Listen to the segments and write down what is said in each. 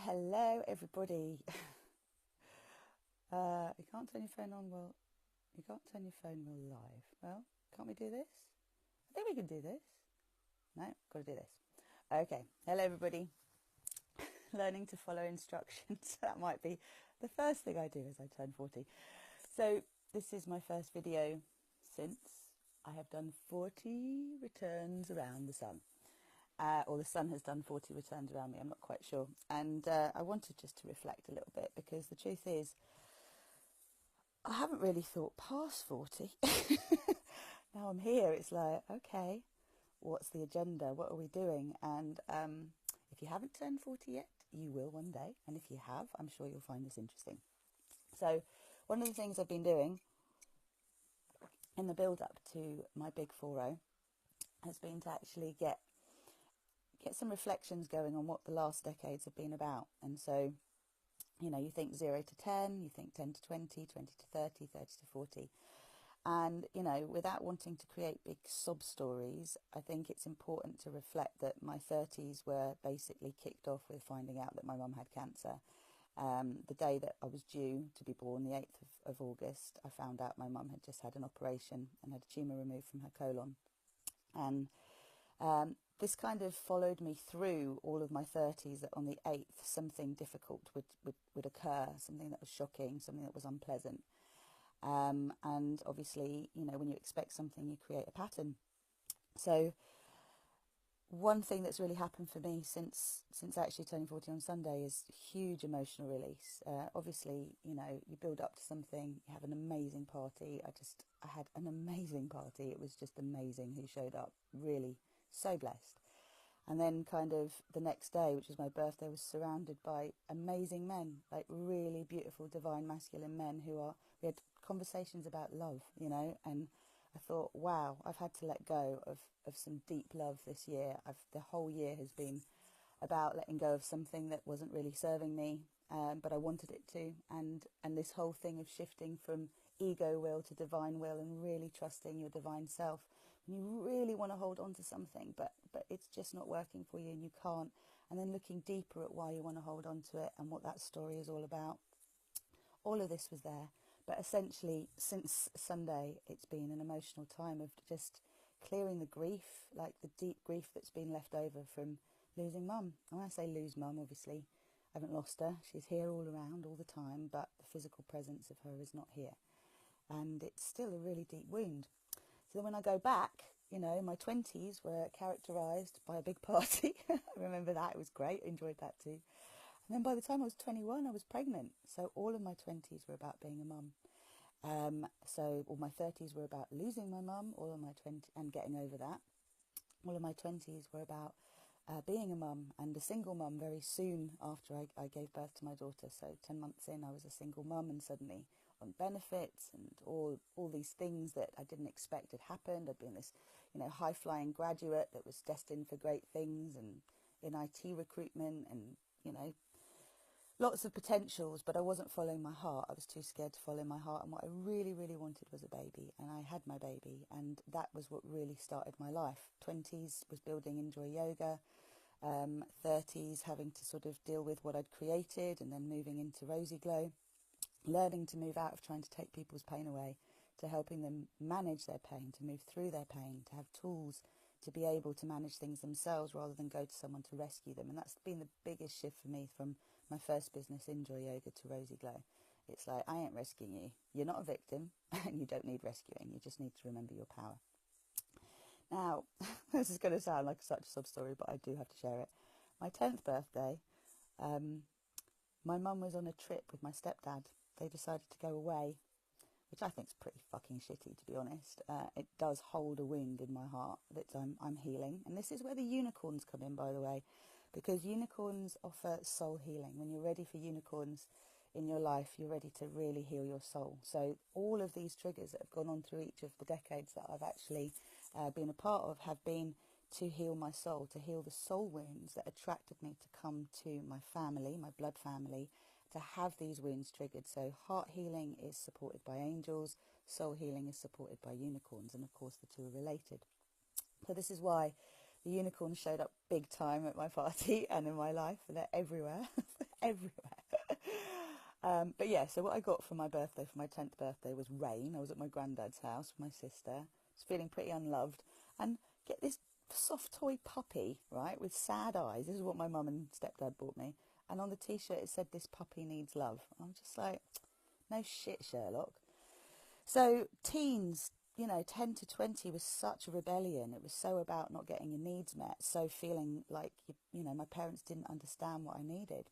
Hello everybody. You can't turn your phone on while you can't turn your phone while live. Well, can't we do this? I think we can do this. No, got to do this. Okay. Hello everybody. Learning to follow instructions. That might be the first thing I do as I turn 40. So this is my first video since I have done 40 returns around the sun. Or the sun has done 40 returns around me, I'm not quite sure. And I wanted just to reflect a little bit, because the truth is, I haven't really thought past 40. Now I'm here, it's like, okay, what's the agenda? What are we doing? And if you haven't turned 40 yet, you will one day. And if you have, I'm sure you'll find this interesting. So one of the things I've been doing in the build-up to my big 4-0 has been to actually get some reflections going on what the last decades have been about. And so, you know, you think 0 to 10, you think 10 to 20, 20 to 30, 30 to 40. And, you know, without wanting to create big sob stories, I think it's important to reflect that my 30s were basically kicked off with finding out that my mum had cancer. The day that I was due to be born, the 8th of August, I found out my mum had just had an operation and had a tumour removed from her colon. And this kind of followed me through all of my 30s, that on the 8th something difficult would occur, something that was shocking, something that was unpleasant. And obviously, you know, when you expect something, you create a pattern. So one thing that's really happened for me since actually turning 40 on Sunday is huge emotional release. Obviously, you know, you build up to something, you have an amazing party. I had an amazing party. It was just amazing who showed up, really. So blessed. And then kind of the next day, which was my birthday, was surrounded by amazing men, like really beautiful, divine, masculine men we had conversations about love, you know, and I thought, wow, I've had to let go of some deep love this year. The whole year has been about letting go of something that wasn't really serving me, but I wanted it to. And this whole thing of shifting from ego will to divine will, and really trusting your divine self. And you really want to hold on to something, but it's just not working for you and you can't. And then looking deeper at why you want to hold on to it and what that story is all about. All of this was there. But essentially, since Sunday, it's been an emotional time of just clearing the grief, like the deep grief that's been left over from losing mum. And when I say lose mum, obviously, I haven't lost her. She's here all around all the time, but the physical presence of her is not here. And it's still a really deep wound. So then when I go back, you know, my 20s were characterised by a big party. I remember that. It was great. I enjoyed that too. And then by the time I was 21, I was pregnant. So all of my 20s were about being a mum. So all my 30s were about losing my mum, all of my 20s, and getting over that. All of my 20s were about being a mum, and a single mum very soon after I gave birth to my daughter. So 10 months in, I was a single mum, and suddenly on benefits and all these things that I didn't expect had happened. I'd been this, you know, high-flying graduate that was destined for great things, and in IT recruitment, and, you know, lots of potentials, but I wasn't following my heart. I was too scared to follow my heart, and what I really, really wanted was a baby, and I had my baby, and that was what really started my life. 20s was building Enjoy Yoga, 30s having to sort of deal with what I'd created, and then moving into Rosy Glow, learning to move out of trying to take people's pain away, to helping them manage their pain, to move through their pain, to have tools to be able to manage things themselves rather than go to someone to rescue them. And that's been the biggest shift for me from my first business, Enjoy Yoga, to Rosy Glow. It's like, I ain't rescuing you. You're not a victim, and you don't need rescuing. You just need to remember your power. Now, this is going to sound like such a sob story, but I do have to share it. My 10th birthday, my mum was on a trip with my stepdad. They decided to go away, which I think is pretty fucking shitty, to be honest. It does hold a wound in my heart that I'm healing. And this is where the unicorns come in, by the way, because unicorns offer soul healing. When you're ready for unicorns in your life, you're ready to really heal your soul. So all of these triggers that have gone on through each of the decades that I've actually been a part of have been to heal my soul, to heal the soul wounds that attracted me to come to my family, my blood family, to have these wounds triggered. So heart healing is supported by angels, soul healing is supported by unicorns, and of course the two are related. So this is why the unicorns showed up big time at my party and in my life. They're everywhere. everywhere. But yeah, so what I got for my birthday, for my 10th birthday, was rain. I was at my granddad's house with my sister. I was feeling pretty unloved. And get this soft toy puppy, right, with sad eyes. This is what my mum and stepdad bought me. And on the T-shirt it said, "This puppy needs love." I'm just like, no shit, Sherlock. So teens, 10 to 20 was such a rebellion. It was so about not getting your needs met, so feeling like, my parents didn't understand what I needed.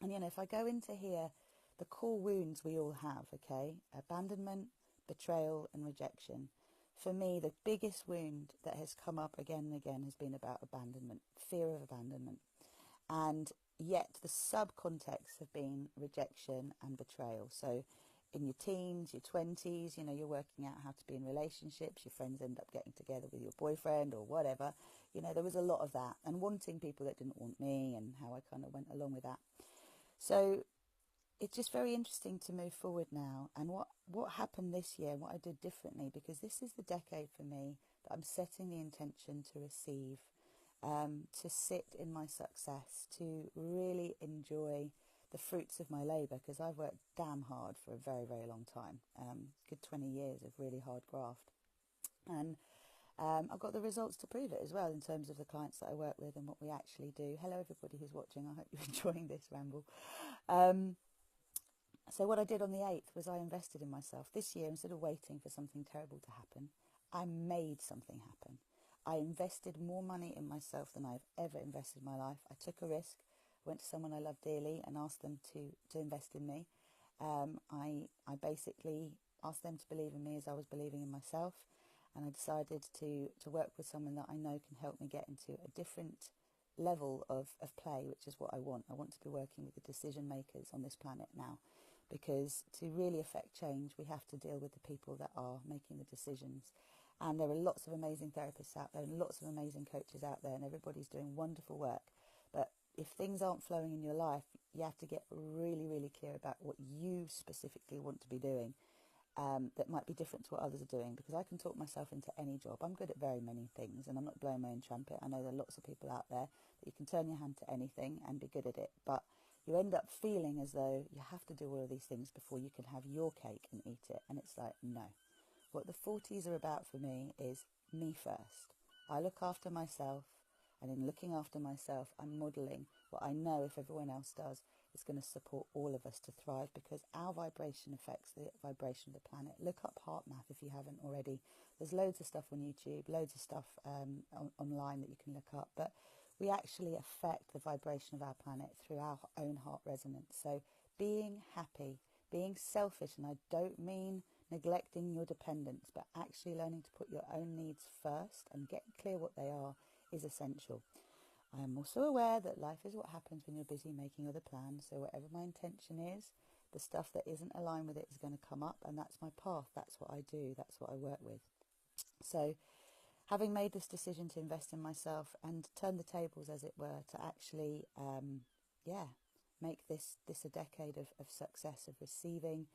And, if I go into here, the core wounds we all have, okay? Abandonment, betrayal, and rejection. For me, the biggest wound that has come up again and again has been about abandonment, fear of abandonment. And yet the subcontexts have been rejection and betrayal. So in your teens, your 20s, you're working out how to be in relationships. Your friends end up getting together with your boyfriend or whatever. There was a lot of that. And wanting people that didn't want me, and how I kind of went along with that. So it's just very interesting to move forward now. And what happened this year, and what I did differently, because this is the decade for me that I'm setting the intention to receive, to sit in my success, to really enjoy the fruits of my labour, because I've worked damn hard for a very, very long time, good 20 years of really hard graft. And I've got the results to prove it as well, in terms of the clients that I work with and what we actually do. Hello everybody who's watching, I hope you're enjoying this ramble. So what I did on the 8th was I invested in myself. This year, instead of waiting for something terrible to happen, I made something happen. I invested more money in myself than I've ever invested in my life. I took a risk, went to someone I love dearly and asked them to invest in me. I basically asked them to believe in me as I was believing in myself. And I decided to work with someone that I know can help me get into a different level of play, which is what I want. I want to be working with the decision makers on this planet now, because to really affect change, we have to deal with the people that are making the decisions. And there are lots of amazing therapists out there and lots of amazing coaches out there, and everybody's doing wonderful work. But if things aren't flowing in your life, you have to get really, really clear about what you specifically want to be doing. That might be different to what others are doing, because I can talk myself into any job. I'm good at very many things, and I'm not blowing my own trumpet. I know there are lots of people out there that you can turn your hand to anything and be good at it, but you end up feeling as though you have to do all of these things before you can have your cake and eat it. And it's like, no. What the 40s are about for me is me first. I look after myself, and in looking after myself, I'm modelling what I know if everyone else does, it's going to support all of us to thrive, because our vibration affects the vibration of the planet. Look up heart math if you haven't already. There's loads of stuff on YouTube, loads of stuff online that you can look up, but we actually affect the vibration of our planet through our own heart resonance. So being happy, being selfish, and I don't mean neglecting your dependents, but actually learning to put your own needs first and getting clear what they are, is essential. I am also aware that life is what happens when you're busy making other plans. So whatever my intention is, the stuff that isn't aligned with it is going to come up, and that's my path. That's what I do. That's what I work with. So having made this decision to invest in myself and turn the tables, as it were, to actually, make this a decade of success, of receiving,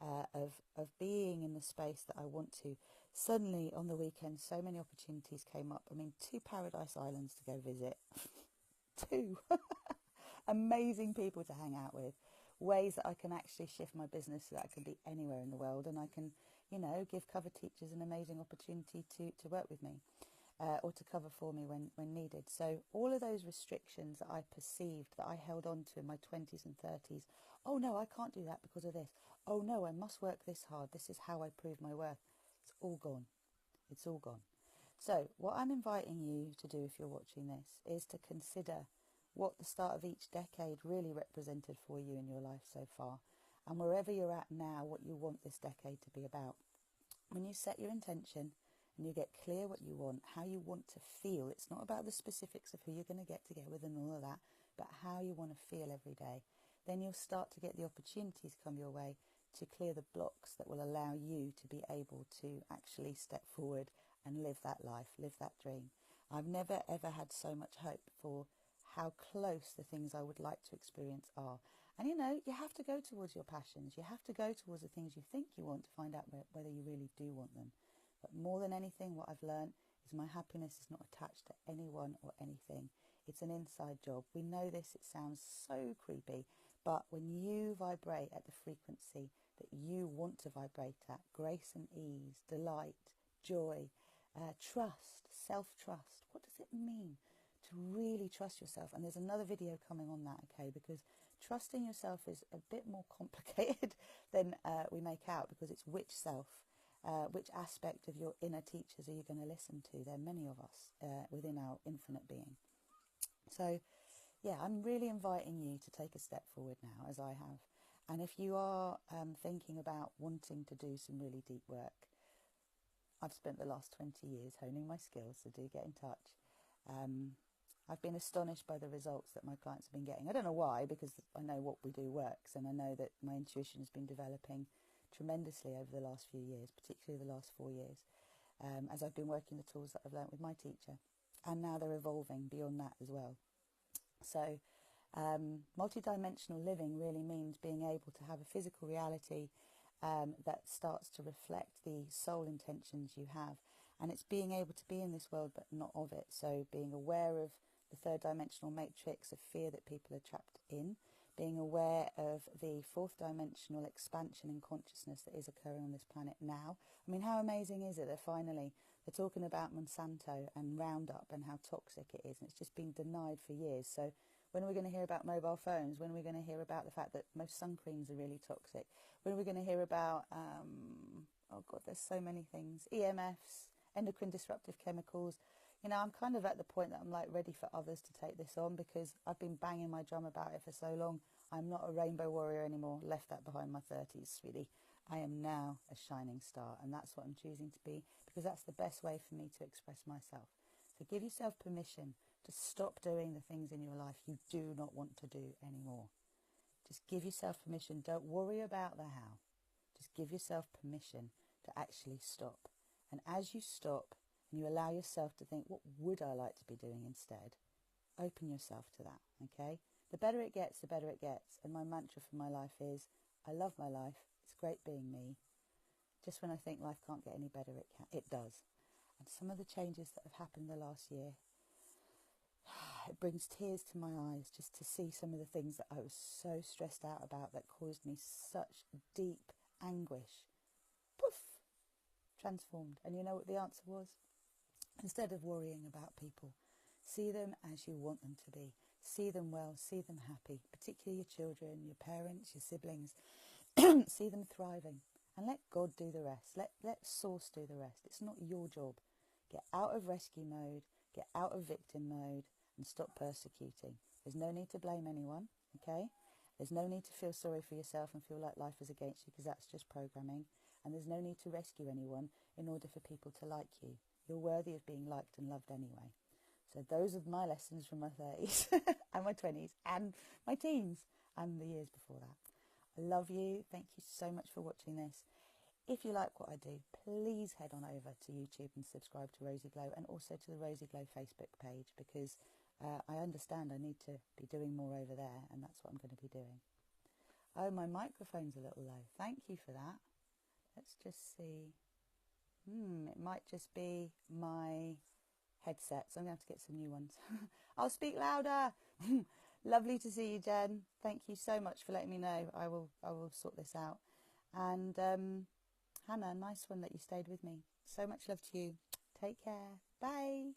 of being in the space that I want to. Suddenly on the weekend, so many opportunities came up. I mean, 2 paradise islands to go visit. 2 amazing people to hang out with, ways that I can actually shift my business so that I can be anywhere in the world, and I can, give cover teachers an amazing opportunity to work with me, or to cover for me when needed. So all of those restrictions that I perceived, that I held on to in my 20s and 30s, oh no, I can't do that because of this. Oh no, I must work this hard. This is how I prove my worth. It's all gone. It's all gone. So what I'm inviting you to do, if you're watching this, is to consider what the start of each decade really represented for you in your life so far, and wherever you're at now, what you want this decade to be about. When you set your intention and you get clear what you want, how you want to feel, it's not about the specifics of who you're going to get together with and all of that, but how you want to feel every day, then you'll start to get the opportunities come your way to clear the blocks that will allow you to be able to actually step forward and live that life, live that dream. I've never ever had so much hope for how close the things I would like to experience are. And you have to go towards your passions. You have to go towards the things you think you want to find out whether you really do want them. But more than anything, what I've learned is my happiness is not attached to anyone or anything. It's an inside job. We know this, it sounds so creepy, but when you vibrate at the frequency that you want to vibrate at, grace and ease, delight, joy, trust, self-trust, what does it mean to really trust yourself? And there's another video coming on that, okay, because trusting yourself is a bit more complicated than we make out, because it's which self, which aspect of your inner teachers are you going to listen to? There are many of us within our infinite being. So, yeah, I'm really inviting you to take a step forward now, as I have. And if you are thinking about wanting to do some really deep work, I've spent the last 20 years honing my skills, so do get in touch. I've been astonished by the results that my clients have been getting. I don't know why, because I know what we do works, and I know that my intuition has been developing tremendously over the last few years, particularly the last 4 years, as I've been working the tools that I've learnt with my teacher. And now they're evolving beyond that as well. So multidimensional living really means being able to have a physical reality that starts to reflect the soul intentions you have. And it's being able to be in this world but not of it. So being aware of the third dimensional matrix of fear that people are trapped in, being aware of the fourth dimensional expansion in consciousness that is occurring on this planet now. I mean, how amazing is it that finally they're talking about Monsanto and Roundup and how toxic it is, and it's just been denied for years. So when are we going to hear about mobile phones? When are we going to hear about the fact that most sun creams are really toxic? When are we going to hear about, oh God, there's so many things, EMFs, endocrine disruptive chemicals? You know, I'm kind of at the point that I'm like ready for others to take this on, because I've been banging my drum about it for so long. I'm not a rainbow warrior anymore. Left that behind my 30s, sweetie. I am now a shining star, and that's what I'm choosing to be, because that's the best way for me to express myself. So give yourself permission to stop doing the things in your life you do not want to do anymore. Just give yourself permission. Don't worry about the how. Just give yourself permission to actually stop. And as you stop and you allow yourself to think, what would I like to be doing instead? Open yourself to that, okay? The better it gets, the better it gets. And my mantra for my life is, I love my life. It's great being me. Just when I think life can't get any better, it does. And some of the changes that have happened the last year, it brings tears to my eyes just to see some of the things that I was so stressed out about that caused me such deep anguish. Poof! Transformed. And you know what the answer was? Instead of worrying about people, see them as you want them to be. See them well, see them happy, particularly your children, your parents, your siblings. See them thriving, and let God do the rest. Let Source do the rest. It's not your job. Get out of rescue mode, get out of victim mode, and stop persecuting. There's no need to blame anyone, okay? There's no need to feel sorry for yourself and feel like life is against you, because that's just programming. And there's no need to rescue anyone in order for people to like you. You're worthy of being liked and loved anyway. So those are my lessons from my 30s and my 20s and my teens and the years before that. I love you. Thank you so much for watching this. If you like what I do, please head on over to YouTube and subscribe to Rosie Glow, and also to the Rosie Glow Facebook page, because I understand I need to be doing more over there, and that's what I'm going to be doing. Oh, my microphone's a little low. Thank you for that. Let's just see. It might just be my headset, so I'm going to have to get some new ones. I'll speak louder. Lovely to see you, Jen. Thank you so much for letting me know. I will sort this out. And Hannah, nice one that you stayed with me. So much love to you. Take care. Bye.